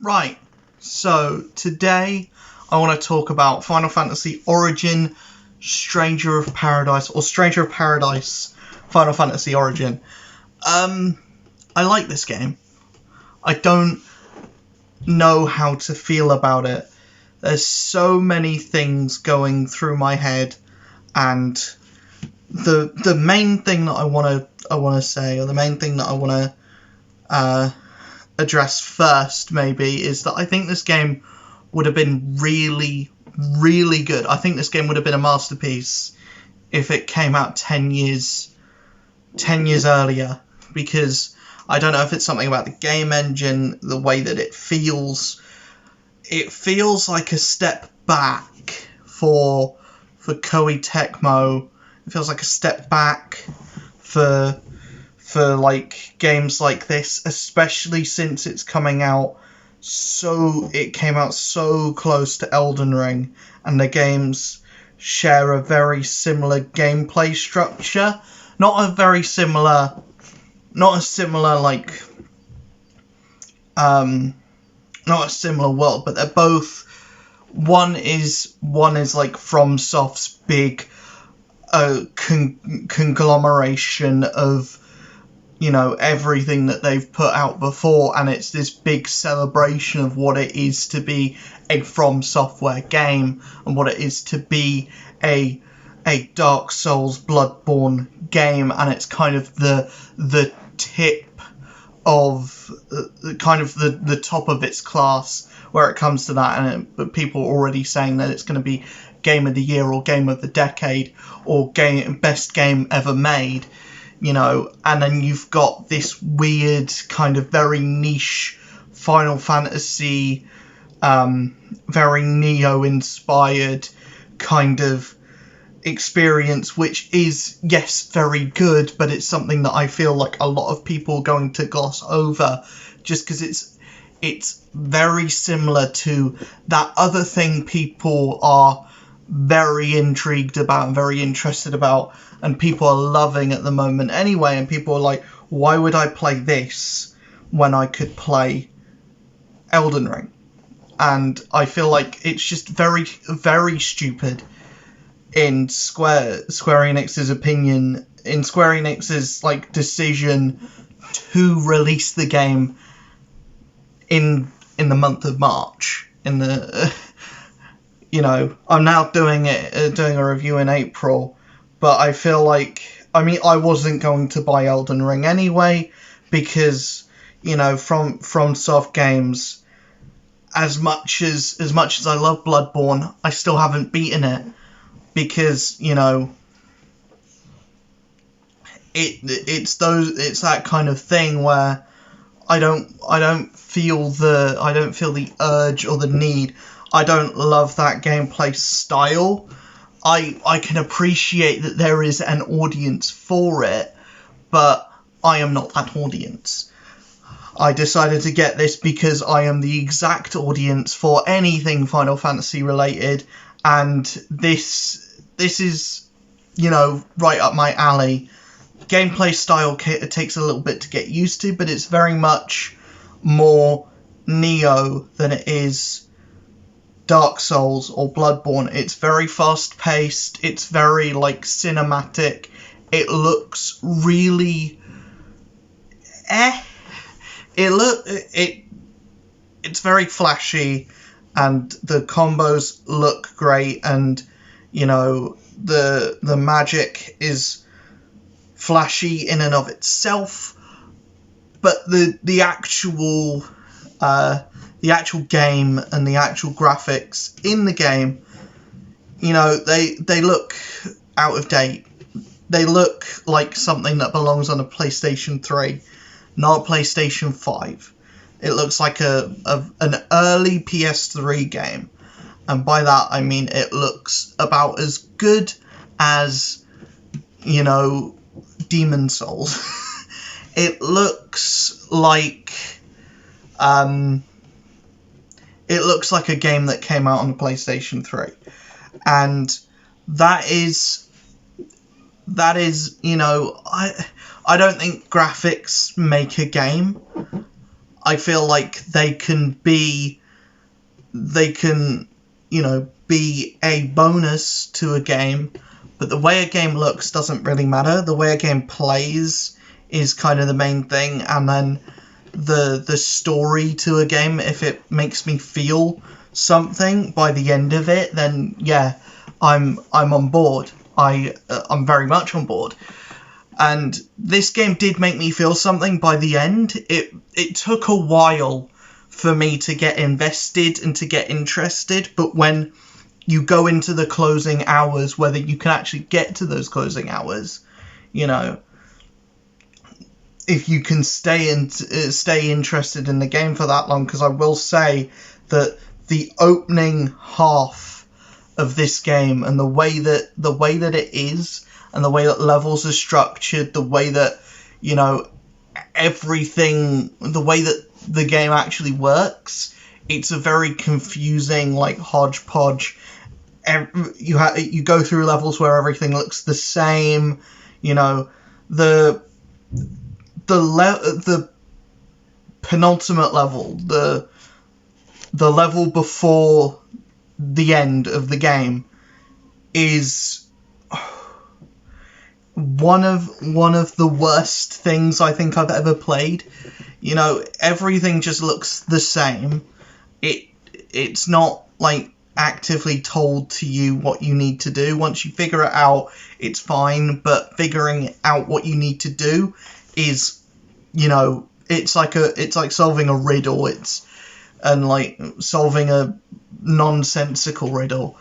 Right, so today I want to talk about Final Fantasy Origin, Stranger of Paradise, or Stranger of Paradise, Final Fantasy Origin. I like this game. I don't know how to feel about it. There's so many things going through my head, and the main thing that I want to say, or the main thing that I want to address first, maybe, is that I think this game would have been really, really good. I think this game would have been a masterpiece if it came out 10 years earlier, because I don't know if it's something about the game engine, the way that it feels. It feels like a step back for Koei Tecmo. It feels like a step back for like games like this, especially since it's coming out it came out so close to Elden Ring, and the games share a very similar gameplay structure. Not a similar world, but they're both, one is like FromSoft's big conglomeration of, everything that they've put out before, and it's this big celebration of what it is to be a From Software game, and what it is to be a Dark Souls Bloodborne game, and it's kind of the tip of kind of the top of its class where it comes to that, but people are already saying that it's going to be Game of the Year or Game of the Decade or best game ever made. And then you've got this weird kind of very niche Final Fantasy, very Neo-inspired kind of experience, which is, yes, very good, but it's something that I feel like a lot of people are going to gloss over, just because it's very similar to that other thing people are very intrigued about and very interested about, and people are loving at the moment anyway, and people are like, why would I play this when I could play Elden Ring? And I feel like it's just very, very stupid in Square Enix's opinion, in Square Enix's decision to release the game in the month of March, I'm now doing a review in April, but I feel like, I wasn't going to buy Elden Ring anyway, because, from Soft Games, as much as I love Bloodborne, I still haven't beaten it, because, it's that kind of thing where I don't feel the urge or the need. I don't love that gameplay style. I can appreciate that there is an audience for it, but I am not that audience. I decided to get this because I am the exact audience for anything Final Fantasy related, and this is, right up my alley. Gameplay style, it takes a little bit to get used to, but it's very much more Neo than it is Dark Souls or Bloodborne. It's very fast-paced, it's very, cinematic, it looks really it's very flashy, and the combos look great, and, the magic is flashy in and of itself, but the actual game and the actual graphics in the game, they look out of date. They look like something that belongs on a PlayStation 3, not a PlayStation 5. It looks like an early PS3 game, and by that I mean it looks about as good as, Demon Souls. It looks like a game that came out on the PlayStation 3, and that is, I don't think graphics make a game. I feel like they can, be a bonus to a game, but the way a game looks doesn't really matter. The way a game plays is kind of the main thing, and then the story to a game, if it makes me feel something by the end of it, then yeah, I'm on board. I'm very much on board. And this game did make me feel something by the end. It took a while for me to get invested and to get interested, but when you go into the closing hours, whether you can actually get to those closing hours, if you can stay interested in the game for that long, because I will say that the opening half of this game and the way that it is, and the way that levels are structured, the way that everything, the way that the game actually works, it's a very confusing, like, hodgepodge. You go through levels where everything looks the same. The penultimate level, the level before the end of the game, is one of the worst things I think I've ever played. Everything just looks the same. It's not like actively told to you what you need to do. Once you figure it out, it's fine, but figuring out what you need to do is, it's like solving a riddle. And like solving a nonsensical riddle.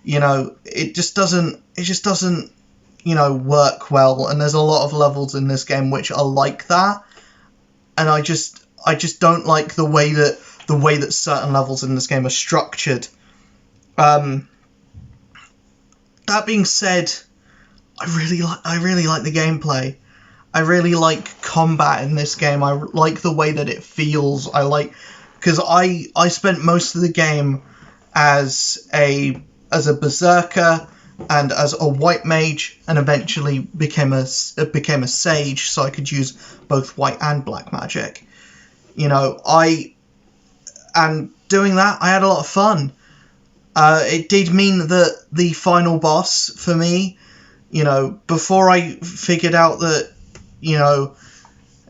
It just doesn't work well, and there's a lot of levels in this game which are like that, and I just don't like the way that certain levels in this game are structured. That being said, I really like the gameplay. I really like combat in this game. I like the way that it feels. Because I spent most of the game as a berserker and as a white mage, and eventually became a sage, so I could use both white and black magic. And doing that, I had a lot of fun. It did mean that the final boss for me, before I figured out that,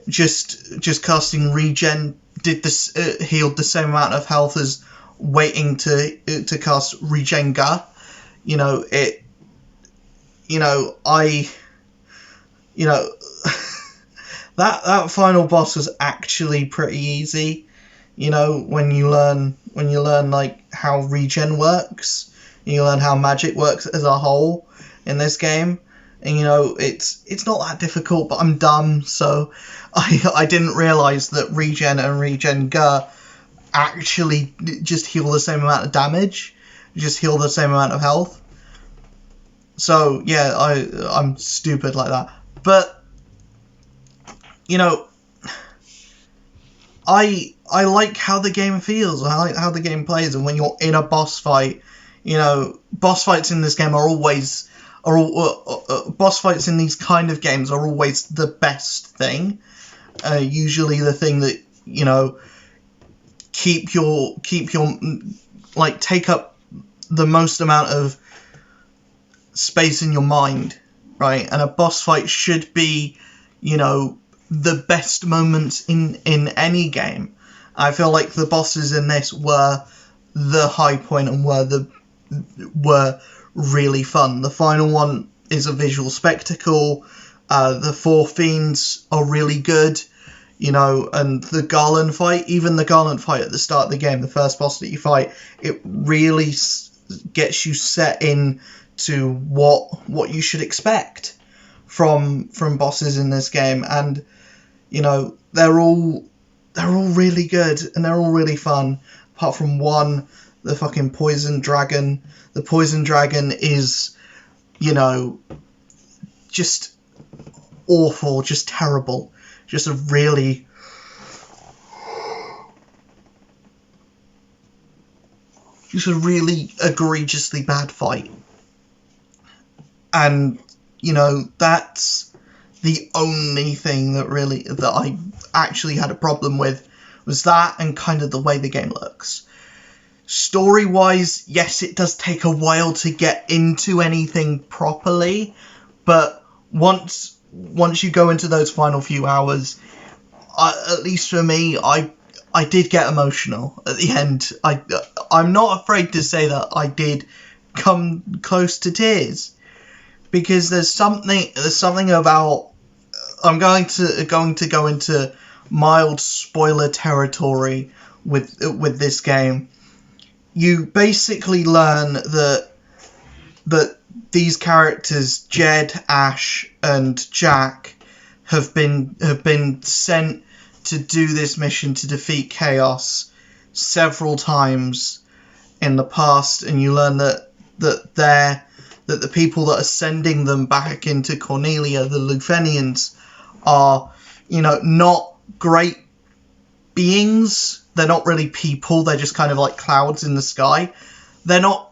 just casting regen did this, healed the same amount of health as waiting to cast regen ga. That final boss was actually pretty easy. When you learn like how regen works, you learn how magic works as a whole in this game. And it's not that difficult, but I'm dumb, so I didn't realise that regen and regen ga actually just heal the same amount of damage, just heal the same amount of health. So yeah, I'm stupid like that. But I like how the game feels. I like how the game plays, and when you're in a boss fight, boss fights in this game boss fights in these kind of games are always the best thing. Usually the thing that keep your like take up the most amount of space in your mind, right? And a boss fight should be, the best moments in any game. I feel like the bosses in this were the high point and were really fun. The final one is a visual spectacle. The four fiends are really good, and the Garland fight, even the Garland fight at the start of the game, the first boss that you fight, it really gets you set in to what you should expect from bosses in this game. And they're all really good, and they're all really fun, apart from one, the fucking poison dragon. The poison dragon is just awful, just terrible, just a really egregiously bad fight. And that's the only thing that I actually had a problem with was that and kind of the way the game looks. Story-wise, yes, it does take a while to get into anything properly, but once you go into those final few hours, at least for me, I did get emotional at the end. I'm not afraid to say that I did come close to tears, because there's something about, I'm going to go into mild spoiler territory with this game. You basically learn that these characters, Jed, Ash, and Jack, have been sent to do this mission to defeat Chaos several times in the past, and you learn that the people that are sending them back into Cornelia, the Luthenians, are, not great beings. They're not really people. They're just kind of like clouds in the sky. They're not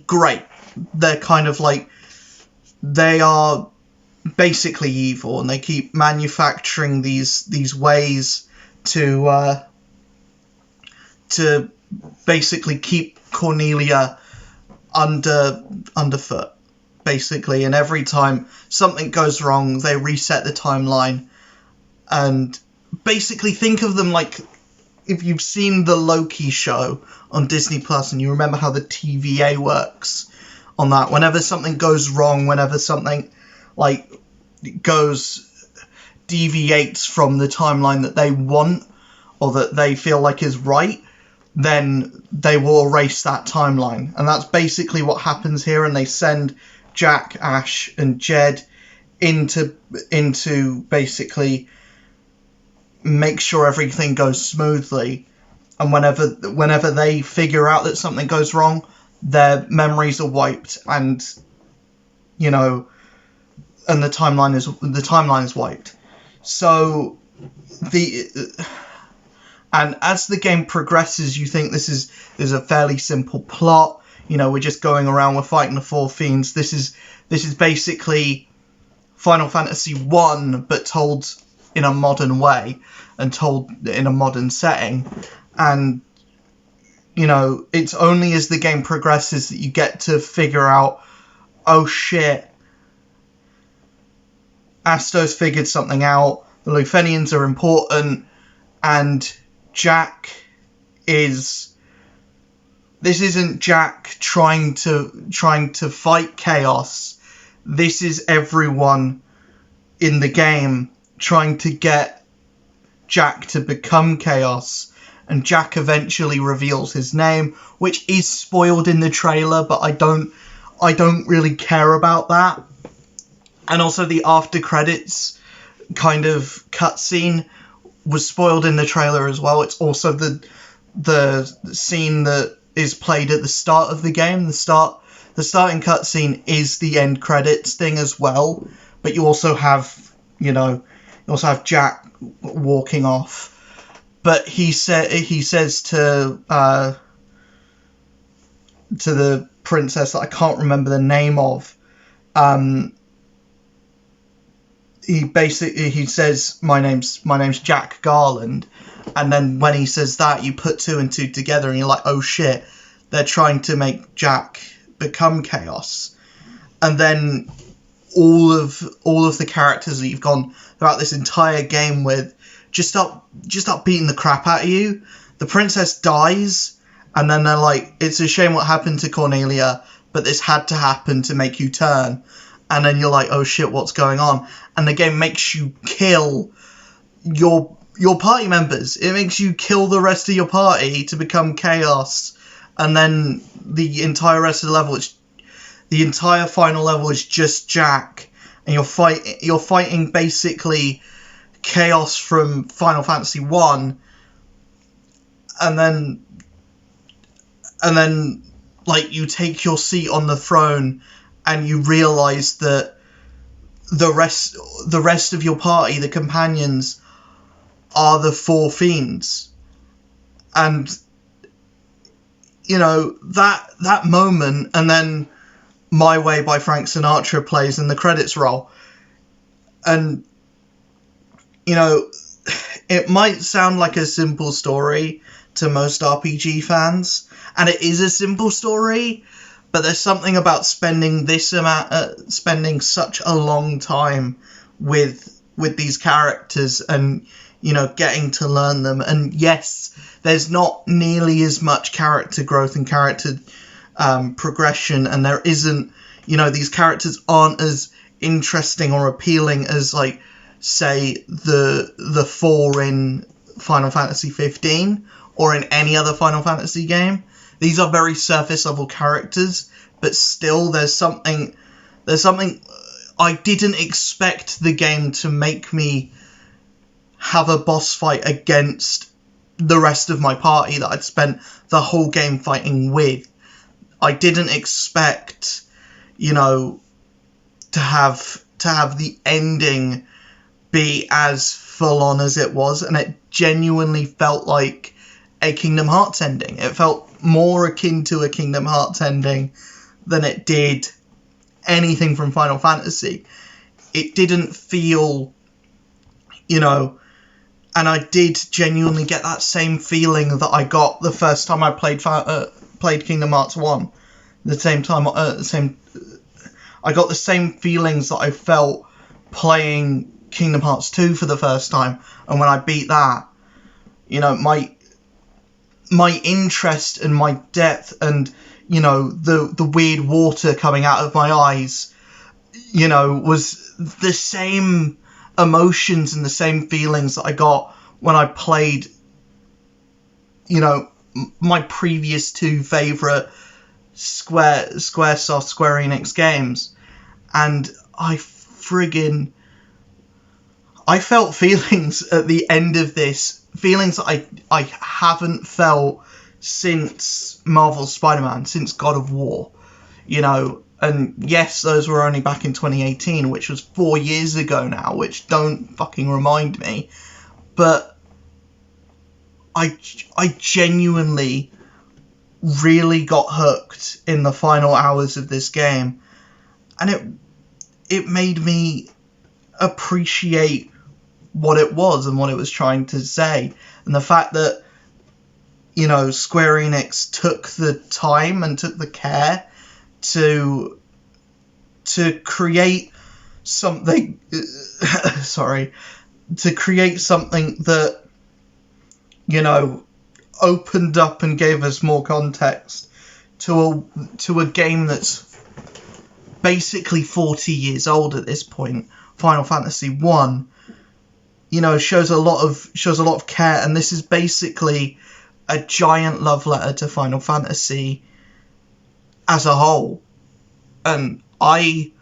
great. They're kind of like, they are basically evil, and they keep manufacturing these ways to basically keep Cornelia underfoot, basically. And every time something goes wrong, they reset the timeline. And basically, think of them like, if you've seen the Loki show on Disney Plus and you remember how the TVA works on that, whenever something goes wrong, whenever something like deviates from the timeline that they want or that they feel like is right, then they will erase that timeline. And that's basically what happens here, and they send Jack, Ash, and Jed into basically make sure everything goes smoothly. And whenever they figure out that something goes wrong, their memories are wiped, and and the timeline is wiped. So and as the game progresses, you think this is a fairly simple plot. We're just going around, we're fighting the four fiends. This is basically Final Fantasy 1, but told in a modern way and told in a modern setting. And it's only as the game progresses that you get to figure out, oh shit, Astos figured something out, the Luthenians are important, and Jack this isn't Jack trying to fight Chaos. This is everyone in the game trying to get Jack to become Chaos, and Jack eventually reveals his name, which is spoiled in the trailer, but I don't really care about that. And also the after credits kind of cutscene was spoiled in the trailer as well. It's also the scene that is played at the start of the game. The starting cutscene is the end credits thing as well, but you also have Jack walking off. But he says to the princess that I can't remember the name of, he says, my name's Jack Garland, and then when he says that, you put two and two together and you're like, oh shit, they're trying to make Jack become Chaos. And then all of the characters that you've gone throughout this entire game with just start beating the crap out of you. The princess dies, and then they're like, it's a shame what happened to Cornelia, but this had to happen to make you turn. And then you're like, oh shit, what's going on? And the game makes you kill your party members. It makes you kill the rest of your party to become Chaos. And then the entire rest of the level, the entire final level is just Jack. And you're fighting basically Chaos from Final Fantasy 1. And then like you take your seat on the throne and you realise that the rest of your party, the companions, are the four fiends. And that moment, and then My Way by Frank Sinatra plays and the credits roll. And it might sound like a simple story to most RPG fans, and it is a simple story, but there's something about spending such a long time with these characters, and getting to learn them. And yes, there's not nearly as much character growth and character progression, and there isn't, these characters aren't as interesting or appealing as, like, say, the 4 in Final Fantasy 15 or in any other Final Fantasy game. These are very surface level characters, but still there's something I didn't expect the game to make me have a boss fight against the rest of my party that I'd spent the whole game fighting with. I didn't expect, to have the ending be as full on as it was, and it genuinely felt like a Kingdom Hearts ending. It felt more akin to a Kingdom Hearts ending than it did anything from Final Fantasy. It didn't feel, and I did genuinely get that same feeling that I got the first time I played Kingdom Hearts 1. I got the same feelings that I felt playing Kingdom Hearts 2 for the first time, and when I beat that, my interest and my depth and, the weird water coming out of my eyes, was the same emotions and the same feelings that I got when I played, my previous 2 favourite Squaresoft, Square Enix games. And I felt feelings at the end of this, feelings that I haven't felt since Marvel's Spider-Man, since God of War, and yes, those were only back in 2018, which was 4 years ago now, which don't fucking remind me, but I genuinely really got hooked in the final hours of this game, and it made me appreciate what it was and what it was trying to say, and the fact that, Square Enix took the time and took the care to create something to create something that, opened up and gave us more context to a game that's basically 40 years old at this point. Final Fantasy 1, shows a lot of care, and this is basically a giant love letter to Final Fantasy as a whole. And I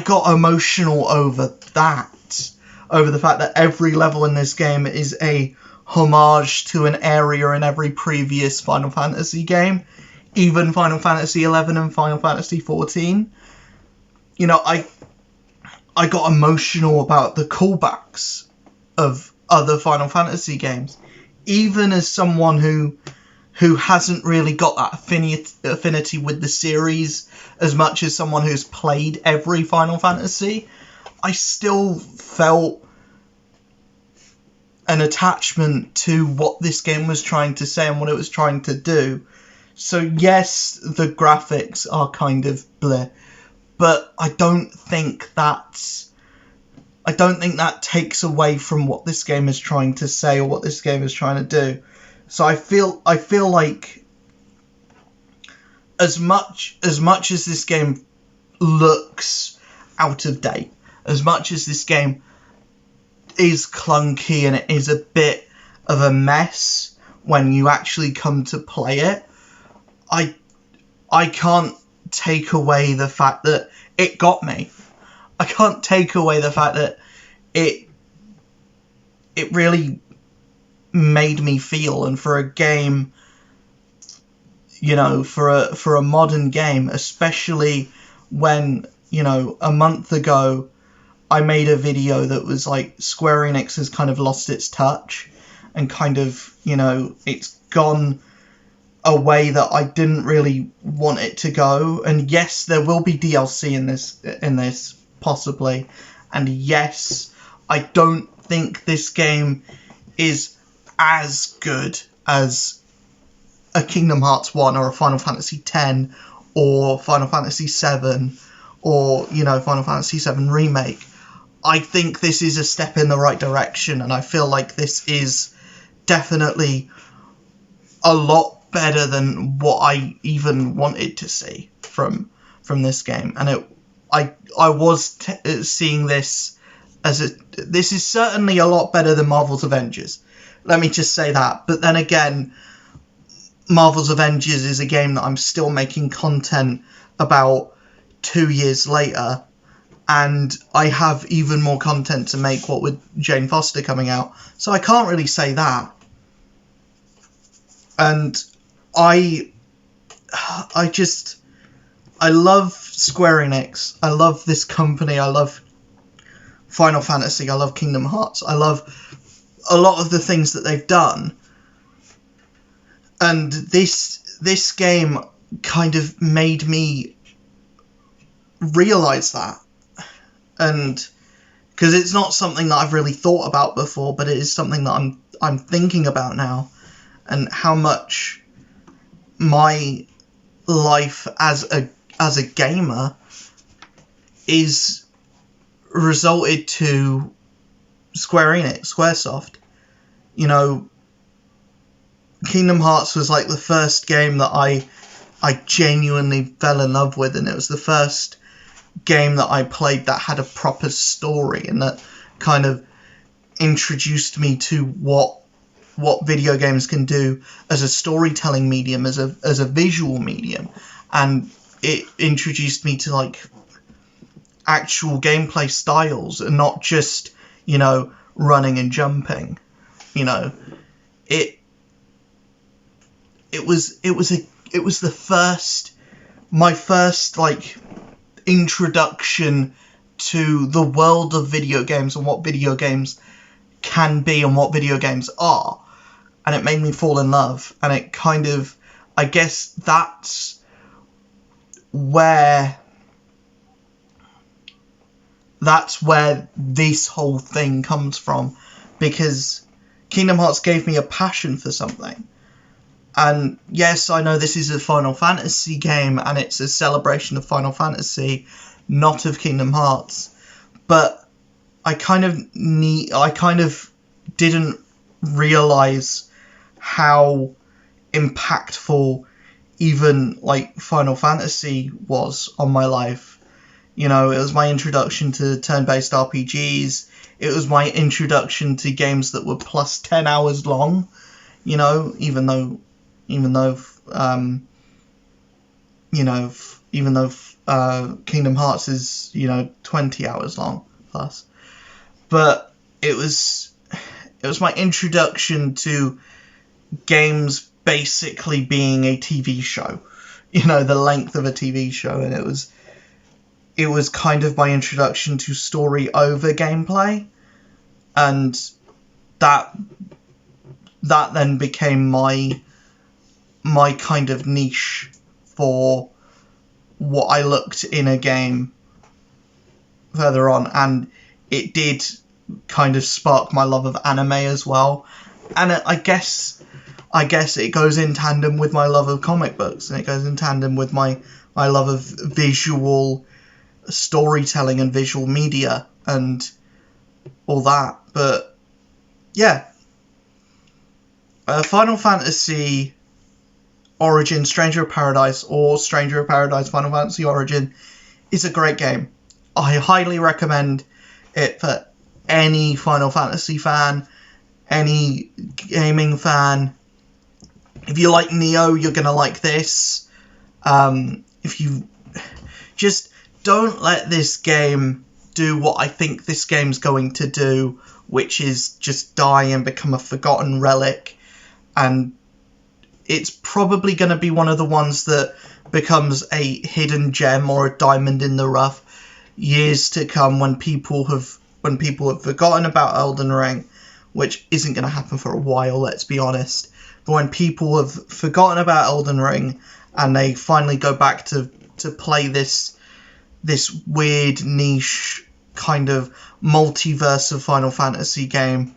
got emotional over that, over the fact that every level in this game is a homage to an area in every previous Final Fantasy game, even Final Fantasy 11 and Final Fantasy 14. I got emotional about the callbacks of other Final Fantasy games, even as someone who hasn't really got that affinity with the series as much as someone who's played every Final Fantasy. I still felt an attachment to what this game was trying to say and what it was trying to do. So yes, the graphics are kind of bleh, but I don't think that takes away from what this game is trying to say or what this game is trying to do. So I feel like as much as this game looks out of date, as much as this game is clunky and it is a bit of a mess when you actually come to play it, I can't take away the fact that it got me. I can't take away the fact that it really made me feel, and for a game, for a modern game, especially when, a month ago I made a video that was like, Square Enix has kind of lost its touch and kind of, it's gone a way that I didn't really want it to go. And yes, there will be DLC in this possibly, and yes, I don't think this game is as good as a Kingdom Hearts 1 or a Final Fantasy X or Final Fantasy 7 or, Final Fantasy 7 Remake. I think this is a step in the right direction, and I feel like this is definitely a lot better than what I even wanted to see from this game. And I was seeing this as this is certainly a lot better than Marvel's Avengers. Let me just say that. But then again, Marvel's Avengers is a game that I'm still making content about 2 years later, and I have even more content to make, what with Jane Foster coming out, so I can't really say that. And I love Square Enix, I love this company, I love Final Fantasy, I love Kingdom Hearts, I love a lot of the things that they've done. And this game kind of made me realise that. And because it's not something that I've really thought about before, but it is something that I'm thinking about now, and how much my life as a gamer is resulted to Square Enix, Squaresoft. Kingdom Hearts was like the first game that I genuinely fell in love with, and it was the first game that I played that had a proper story and that kind of introduced me to what video games can do as a storytelling medium, as a visual medium, and it introduced me to like actual gameplay styles and not just running and jumping. It was my first like introduction to the world of video games and what video games can be and what video games are, and it made me fall in love. And it kind of, I guess that's where this whole thing comes from, because Kingdom Hearts gave me a passion for something. And yes, I know this is a Final Fantasy game, and it's a celebration of Final Fantasy, not of Kingdom Hearts. But I kind of didn't realise how impactful even like Final Fantasy was on my life. It was my introduction to turn-based RPGs. It was my introduction to games that were plus 10 hours long. Even though Kingdom Hearts is 20 hours long plus, but it was my introduction to games basically being a TV show, the length of a TV show, and it was kind of my introduction to story over gameplay, and that then became my kind of niche for what I looked in a game further on, and it did kind of spark my love of anime as well. And I guess it goes in tandem with my love of comic books, and it goes in tandem with my love of visual storytelling and visual media and all that. But yeah, Final Fantasy Origin, Stranger of Paradise, or Stranger of Paradise Final Fantasy Origin is a great game. I highly recommend it for any Final Fantasy fan, any gaming fan. If you like Neo, you're going to like this. If you just don't let this game do what I think this game's going to do, which is just die and become a forgotten relic. And it's probably going to be one of the ones that becomes a hidden gem or a diamond in the rough years to come, when people have forgotten about Elden Ring, which isn't going to happen for a while, let's be honest. But when people have forgotten about Elden Ring and they finally go back to play this weird niche kind of multiverse of Final Fantasy game,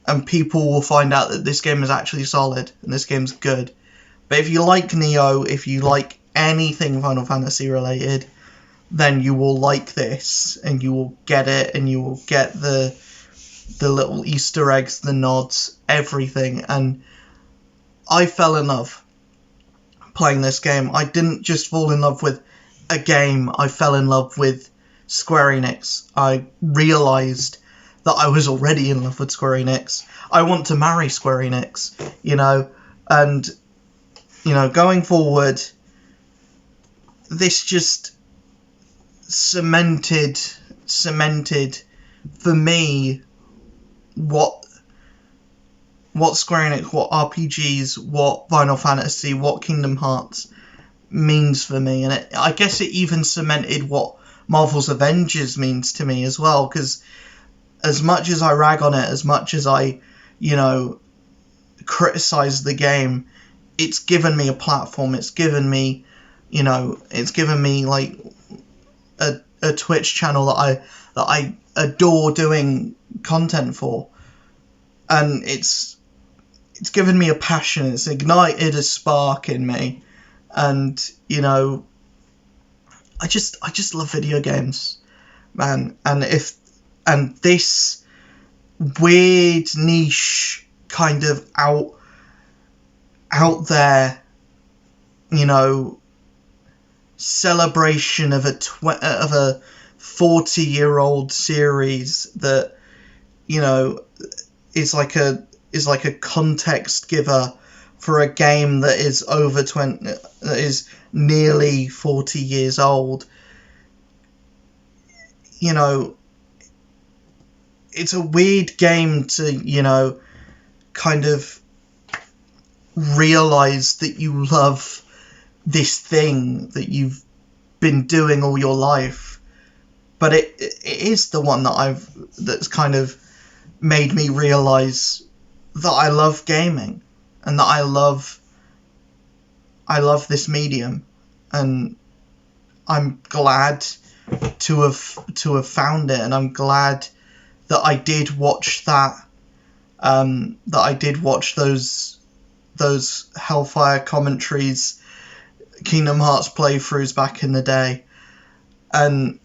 and people will find out that this game is actually solid and this game's good. But if you like Nioh, if you like anything Final Fantasy related, then you will like this, and you will get it, and you will get the little Easter eggs, the nods, everything. And I fell in love playing this game. I didn't just fall in love with a game, I fell in love with Square Enix. I realised that I was already in love with Square Enix. I want to marry Square Enix, and, going forward, this just cemented for me what Square Enix, what RPGs, what Final Fantasy, what Kingdom Hearts means for me. And I guess it even cemented what Marvel's Avengers means to me as well, because as much as I rag on it, as much as I, criticize the game, it's given me a platform, it's given me, like a Twitch channel that I adore doing content for, and it's given me a passion, it's ignited a spark in me, and I just love video games, man. And this weird niche kind of out there, celebration of a 40-year-old series that is like a context giver for a game that is that is nearly 40 years old. It's a weird game to kind of realize that you love this thing that you've been doing all your life, but it is the one that's kind of made me realize that I love gaming, and that I love this medium, and I'm glad to have found it, and I'm glad that I did watch that I did watch those Hellfire commentaries, Kingdom Hearts playthroughs back in the day. And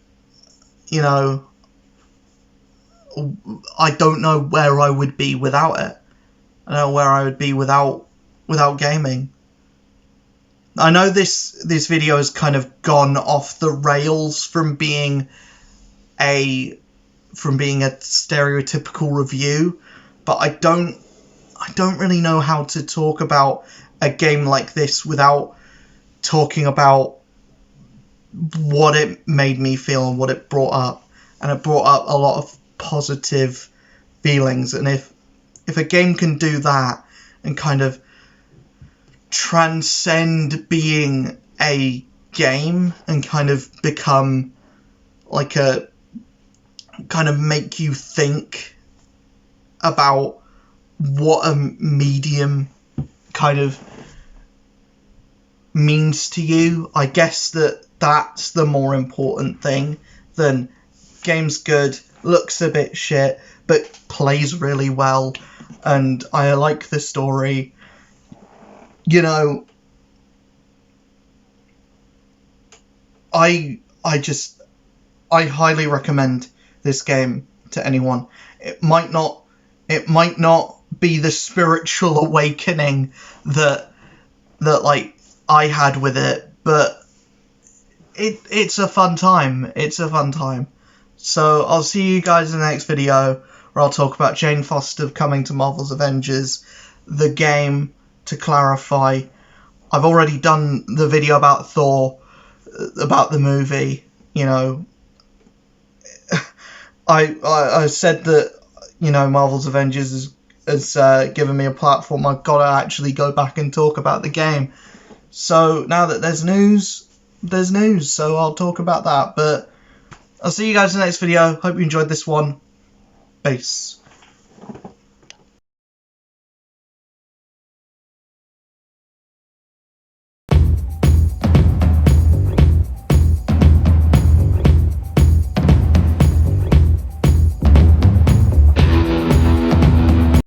I don't know where I would be without it. I don't know where I would be without gaming. I know this video has kind of gone off the rails from being a stereotypical review, but I don't really know how to talk about a game like this without talking about what it made me feel and what it brought up. And it brought up a lot of positive feelings, and if a game can do that and kind of transcend being a game and kind of become like a kind of make you think about what a medium kind of means to you, I guess that's the more important thing than game's good, looks a bit shit, but plays really well, and I like the story. I highly recommend this game to anyone. It might not be the spiritual awakening that like I had with it, but it's a fun time. It's a fun time. So I'll see you guys in the next video, where I'll talk about Jane Foster coming to Marvel's Avengers, the game. To clarify, I've already done the video about Thor, about the movie. I said that Marvel's Avengers has given me a platform. I've got to actually go back and talk about the game. So now that there's news, so I'll talk about that. But I'll see you guys in the next video. Hope you enjoyed this one. Peace.